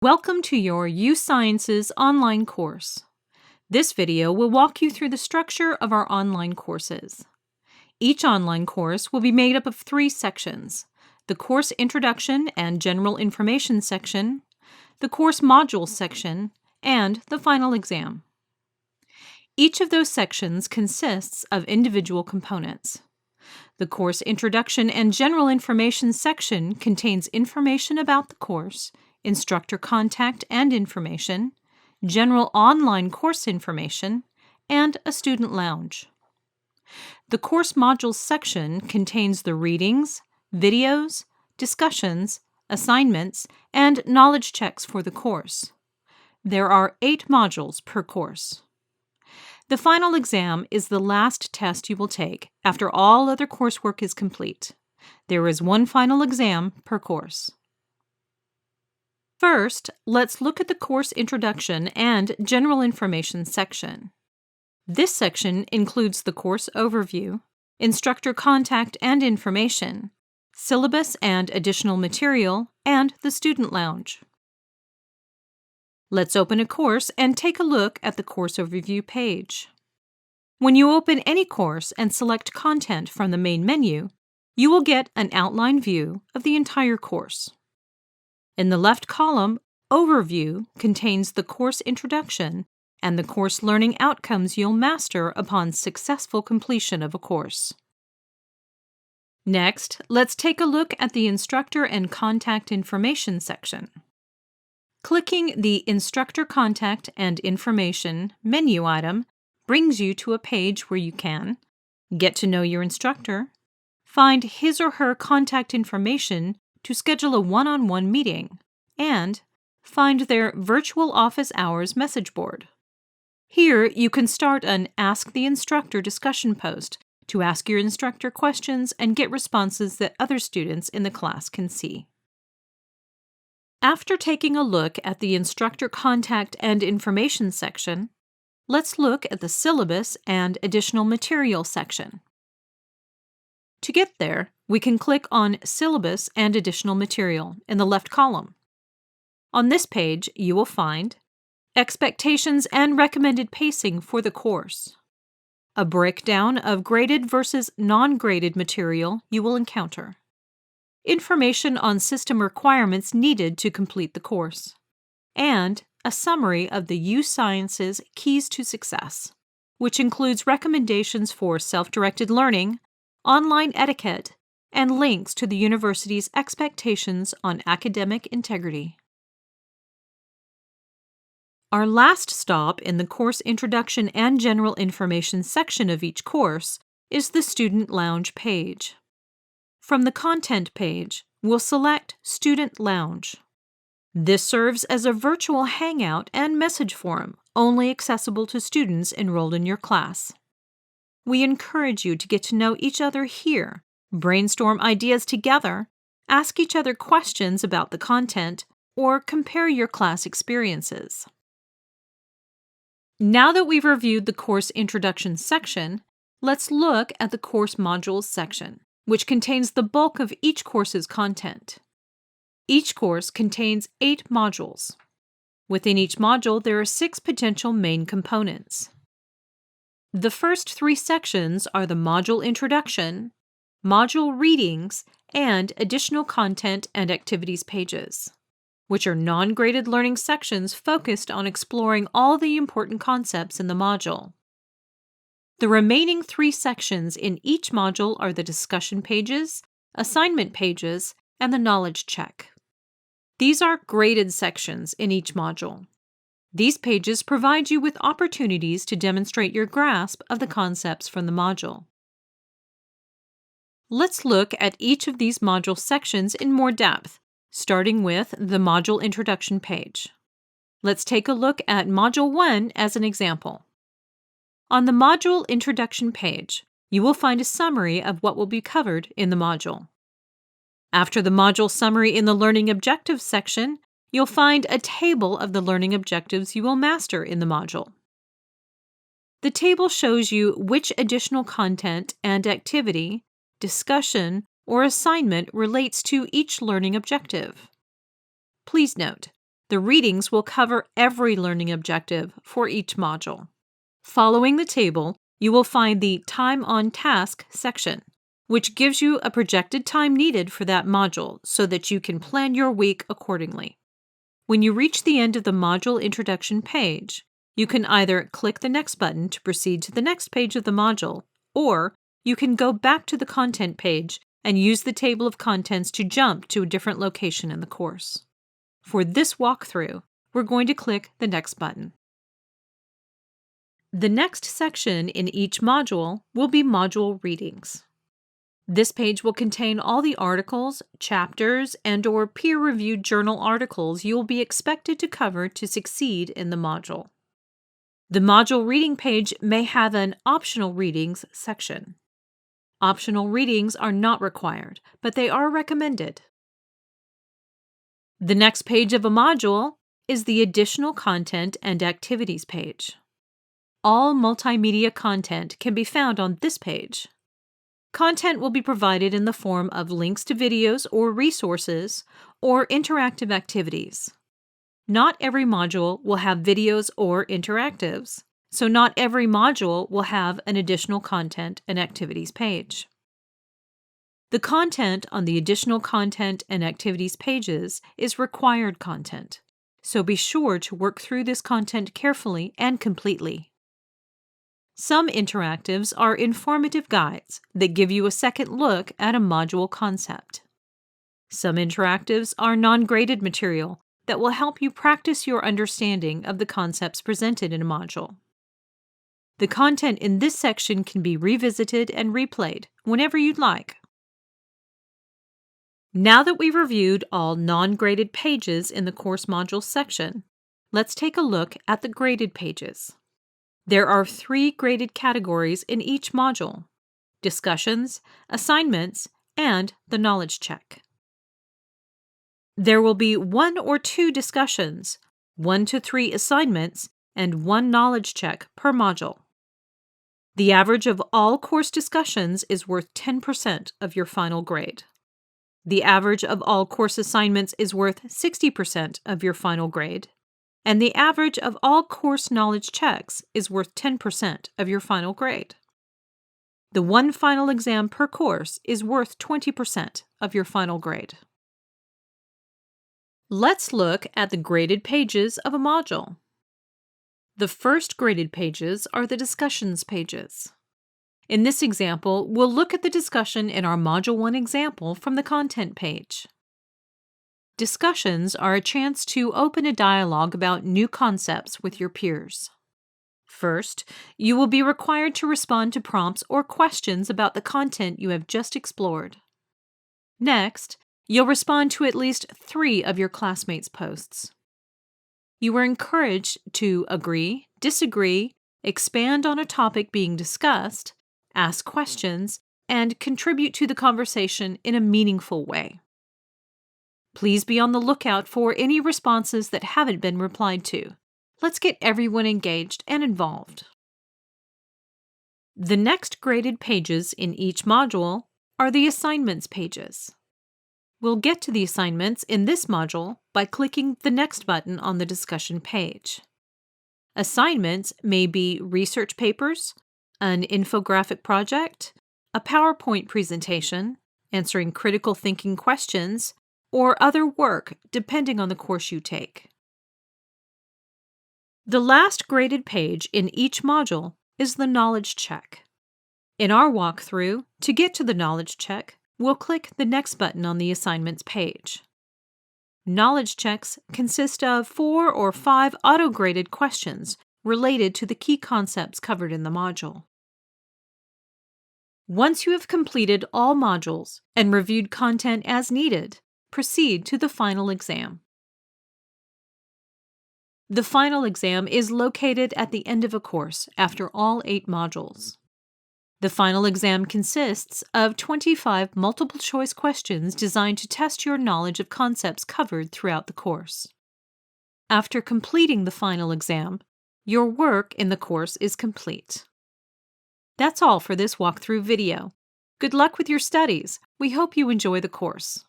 Welcome to your USciences Online course. This video will walk you through the structure of our online courses. Each online course will be made up of 3 sections: the Course Introduction and General Information section, the Course Modules section, and the final exam. Each of those sections consists of individual components. The Course Introduction and General Information section contains information about the course, instructor contact and information, general online course information, and a student lounge. The Course Modules section contains the readings, videos, discussions, assignments, and knowledge checks for the course. There are 8 modules per course. The final exam is the last test you will take after all other coursework is complete. There is 1 final exam per course. First, let's look at the Course Introduction and General Information section. This section includes the course overview, instructor contact and information, syllabus and additional material, and the student lounge. Let's open a course and take a look at the course overview page. When you open any course and select content from the main menu, you will get an outline view of the entire course. In the left column, Overview contains the course introduction and the course learning outcomes you'll master upon successful completion of a course. Next, let's take a look at the Instructor and Contact Information section. Clicking the Instructor Contact and Information menu item brings you to a page where you can get to know your instructor, find his or her contact information to schedule a one-on-one meeting, and find their virtual office hours message board. Here, you can start an Ask the Instructor discussion post to ask your instructor questions and get responses that other students in the class can see. After taking a look at the Instructor Contact and Information section, let's look at the Syllabus and Additional Material section. To get there, we can click on Syllabus and Additional Material in the left column. On this page, you will find Expectations and Recommended Pacing for the course, a breakdown of graded versus non-graded material you will encounter, information on system requirements needed to complete the course, and a summary of the USciences Keys to Success, which includes recommendations for self-directed learning, online etiquette, and links to the university's expectations on academic integrity. Our last stop in the Course Introduction and General Information section of each course is the Student Lounge page. From the Content page, we'll select Student Lounge. This serves as a virtual hangout and message forum only accessible to students enrolled in your class. We encourage you to get to know each other here, brainstorm ideas together, ask each other questions about the content, or compare your class experiences. Now that we've reviewed the Course Introduction section, let's look at the Course Modules section, which contains the bulk of each course's content. Each course contains 8 modules. Within each module, there are 6 potential main components. The first 3 sections are the Module Introduction, Module Readings, and Additional Content and Activities pages, which are non-graded learning sections focused on exploring all the important concepts in the module. The remaining 3 sections in each module are the discussion pages, assignment pages, and the knowledge check. These are graded sections in each module. These pages provide you with opportunities to demonstrate your grasp of the concepts from the module. Let's look at each of these module sections in more depth, starting with the Module Introduction page. Let's take a look at Module 1 as an example. On the Module Introduction page, you will find a summary of what will be covered in the module. After the module summary in the Learning Objectives section, you'll find a table of the learning objectives you will master in the module. The table shows you which additional content and activity, discussion, or assignment relates to each learning objective. Please note, The readings will cover every learning objective for each module. Following the table, you will find the Time on Task section, which gives you a projected time needed for that module so that you can plan your week accordingly. When you reach the end of the module introduction page, you can either click the next button to proceed to the next page of the module, or you can go back to the content page and use the table of contents to jump to a different location in the course. For this walkthrough, we're going to click the next button. The next section in each module will be module readings. This page will contain all the articles, chapters, and/or peer-reviewed journal articles you will be expected to cover to succeed in the module. The module reading page may have an Optional Readings section. Optional readings are not required, but they are recommended. The next page of a module is the Additional Content and Activities page. All multimedia content can be found on this page. Content will be provided in the form of links to videos or resources or interactive activities. Not every module will have videos or interactives, so not every module will have an Additional Content and Activities page. The content on the Additional Content and Activities pages is required content, so be sure to work through this content carefully and completely. Some interactives are informative guides that give you a second look at a module concept. Some interactives are non-graded material that will help you practice your understanding of the concepts presented in a module. The content in this section can be revisited and replayed whenever you'd like. Now that we've reviewed all non-graded pages in the course modules section, let's take a look at the graded pages. There are 3 graded categories in each module: discussions, assignments, and the knowledge check. There will be 1 or 2 discussions, 1 to 3 assignments, and 1 knowledge check per module. The average of all course discussions is worth 10% of your final grade. The average of all course assignments is worth 60% of your final grade. And the average of all course knowledge checks is worth 10% of your final grade. The 1 final exam per course is worth 20% of your final grade. Let's look at the graded pages of a module. The first graded pages are the discussions pages. In this example, we'll look at the discussion in our Module 1 example from the content page. Discussions are a chance to open a dialogue about new concepts with your peers. First, you will be required to respond to prompts or questions about the content you have just explored. Next, you'll respond to at least 3 of your classmates' posts. You are encouraged to agree, disagree, expand on a topic being discussed, ask questions, and contribute to the conversation in a meaningful way. Please be on the lookout for any responses that haven't been replied to. Let's get everyone engaged and involved. The next graded pages in each module are the assignments pages. We'll get to the assignments in this module by clicking the next button on the discussion page. Assignments may be research papers, an infographic project, a PowerPoint presentation, answering critical thinking questions, or other work depending on the course you take. The last graded page in each module is the knowledge check. In our walkthrough, to get to the knowledge check, we'll click the next button on the assignments page. Knowledge checks consist of 4 or 5 auto-graded questions related to the key concepts covered in the module. Once you have completed all modules and reviewed content as needed, proceed to the final exam. The final exam is located at the end of a course after all 8 modules. The final exam consists of 25 multiple-choice questions designed to test your knowledge of concepts covered throughout the course. After completing the final exam, your work in the course is complete. That's all for this walkthrough video. Good luck with your studies. We hope you enjoy the course.